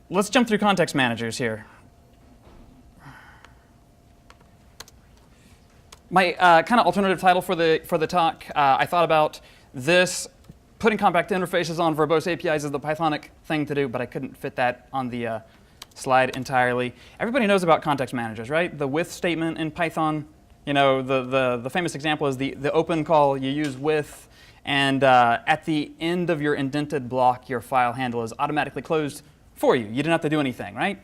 let's jump through context managers here. My kind of alternative title for the talk, I thought about this. Putting compact interfaces on verbose APIs is the Pythonic thing to do, but I couldn't fit that on the slide entirely. Everybody knows about context managers, right? The with statement in Python, you know, the famous example is the open call. You use with, and at the end of your indented block, your file handle is automatically closed for you. You didn't have to do anything, right?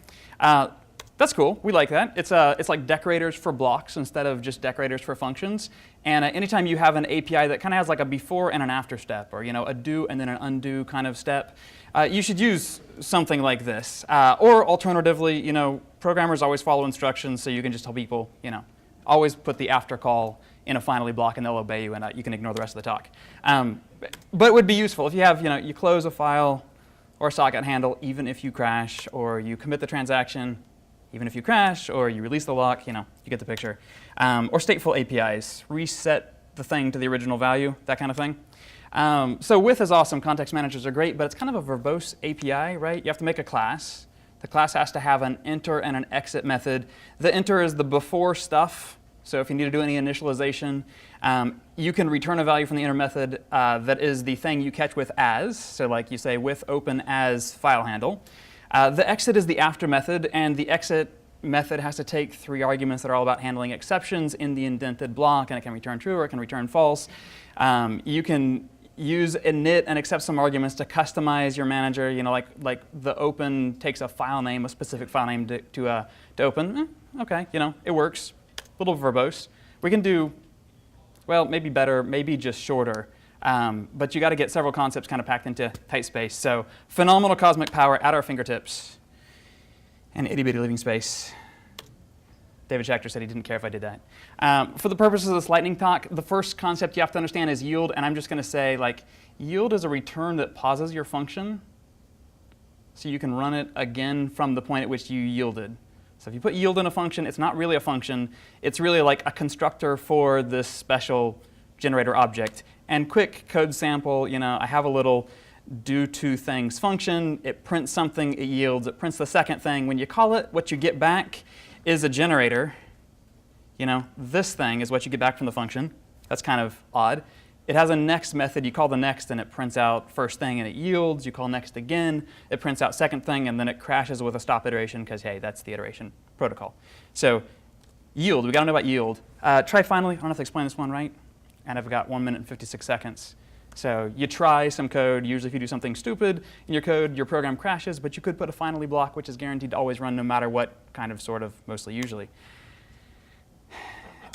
That's cool. We like that. It's like decorators for blocks instead of just decorators for functions. And anytime you have an API that kind of has like a before and an after step, or a do and then an undo kind of step, you should use something like this. Or alternatively, programmers always follow instructions, so you can just tell people, always put the after call in a finally block and they'll obey you, and you can ignore the rest of the talk. But it would be useful if you have, you close a file or a socket handle, even if you crash, or you commit the transaction, even if you crash, or you release the lock, you get the picture. Or stateful APIs, reset the thing to the original value, that kind of thing. So with is awesome, context managers are great, but it's kind of a verbose API, right? You have to make a class. The class has to have an enter and an exit method. The enter is the before stuff, so if you need to do any initialization, you can return a value from the enter method that is the thing you catch with as, so like you say with open as file handle. The exit is the after method, and the exit method has to take 3 arguments that are all about handling exceptions in the indented block, and it can return true or it can return false. You can use init and accept some arguments to customize your manager. Like the open takes a file name, a specific file name to open. Okay, it works. A little verbose. We can do, well, maybe better, maybe just shorter. But you got to get several concepts kind of packed into tight space. So phenomenal cosmic power at our fingertips, and itty bitty living space. David Schechter said he didn't care if I did that. For the purposes of this lightning talk, the first concept you have to understand is yield, and I'm just going to say, yield is a return that pauses your function, so you can run it again from the point at which you yielded. So if you put yield in a function, it's not really a function. It's really like a constructor for this special generator object. And quick code sample, I have a little do two things function. It prints something, it yields. It prints the second thing. When you call it, what you get back is a generator. This thing is what you get back from the function. That's kind of odd. It has a next method. You call the next, and it prints out first thing, and it yields. You call next again. It prints out second thing, and then it crashes with a stop iteration because, hey, that's the iteration protocol. So yield, we got to know about yield. Try finally. I don't have to explain this one, right? And I've got 1 minute and 56 seconds. So you try some code. Usually if you do something stupid in your code, your program crashes, but you could put a finally block, which is guaranteed to always run no matter what kind of, sort of, mostly usually.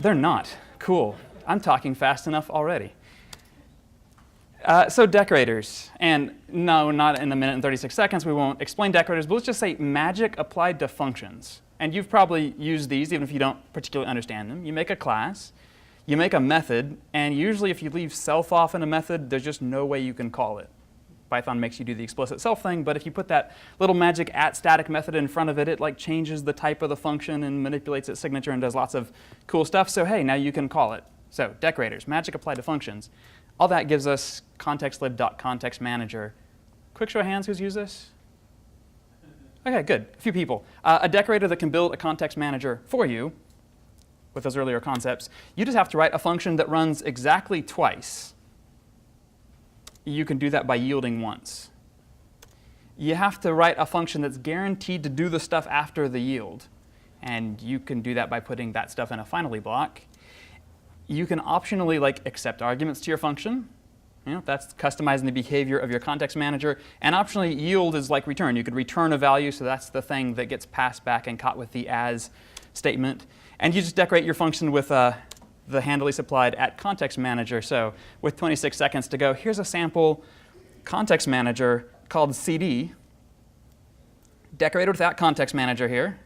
They're not. Cool. I'm talking fast enough already. So decorators, and no, not in a minute and 36 seconds. We won't explain decorators, but let's just say magic applied to functions. And you've probably used these, even if you don't particularly understand them. You make a class. You make a method, and usually if you leave self off in a method, there's just no way you can call it. Python makes you do the explicit self thing, but if you put that little magic @static method in front of it, it changes the type of the function and manipulates its signature and does lots of cool stuff. So hey, now you can call it. So decorators, magic applied to functions. All that gives us contextlib.contextManager. Quick show of hands, who's used this? Okay, good. A few people. A decorator that can build a context manager for you with those earlier concepts. You just have to write a function that runs exactly twice. You can do that by yielding once. You have to write a function that's guaranteed to do the stuff after the yield. And you can do that by putting that stuff in a finally block. You can optionally accept arguments to your function. That's customizing the behavior of your context manager. And optionally, yield is like return. You could return a value, so that's the thing that gets passed back and caught with the as statement. And you just decorate your function with the handily supplied @contextManager. So with 26 seconds to go, here's a sample context manager called CD, decorated with @contextManager here.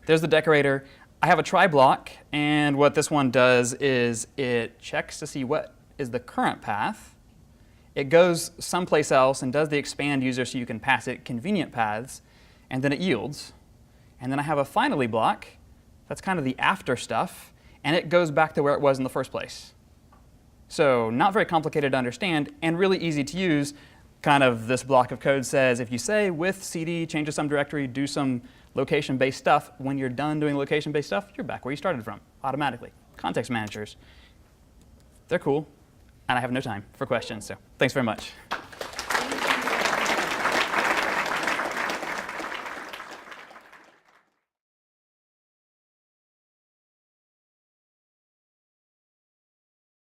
There's the decorator. I have a try block, and what this one does is it checks to see what is the current path. It goes someplace else and does the expand user so you can pass it convenient paths, and then it yields. And then I have a finally block. That's kind of the after stuff, and it goes back to where it was in the first place. So not very complicated to understand and really easy to use. kind of this block of code says if you say with cd, change to some directory, do some location-based stuff, when you're done doing location-based stuff, you're back where you started from automatically. Context managers, they're cool, and I have no time for questions, so thanks very much.